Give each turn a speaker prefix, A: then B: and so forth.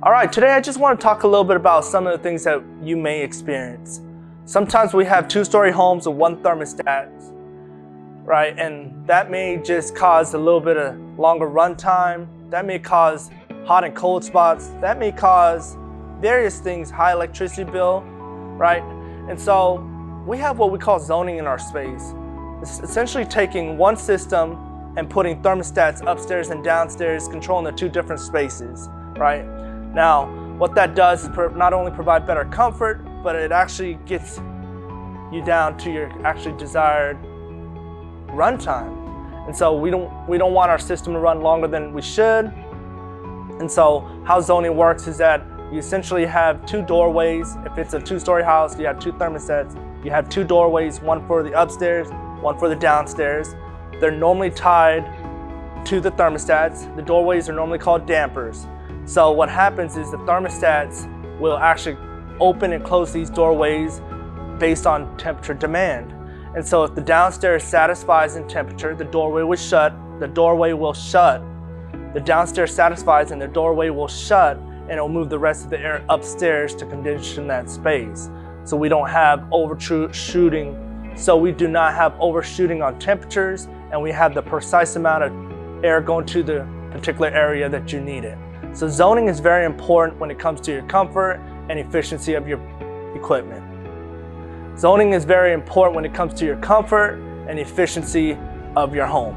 A: All right, today I just want to talk a little bit about some of the things that you may experience. Sometimes we have two-story homes with one thermostat, right? And that may just cause a little bit of longer run time. That may cause hot and cold spots. That may cause various things, high electricity bill, right? And so we have what we call zoning in our space. It's essentially taking one system and putting thermostats upstairs and downstairs, controlling the two different spaces, right? Now, what that does is not only provide better comfort, but it actually gets you down to your actually desired runtime. And so we don't want our system to run longer than we should. And so how zoning works is that you essentially have two doorways. If it's a two-story house, you have two thermostats. You have two doorways, one for the upstairs, one for the downstairs. They're normally tied to the thermostats. The doorways are normally called dampers. So what happens is the thermostats will actually open and close these doorways based on temperature demand. And so if the downstairs satisfies in temperature, the doorway will shut, the doorway will shut. The downstairs satisfies and the doorway will shut, and it'll move the rest of the air upstairs to condition that space. So we don't have overshooting. So we do not have overshooting on temperatures, and we have the precise amount of air going to the particular area that you need it. So zoning is very important when it comes to your comfort and efficiency of your equipment. Zoning is very important when it comes to your comfort and efficiency of your home.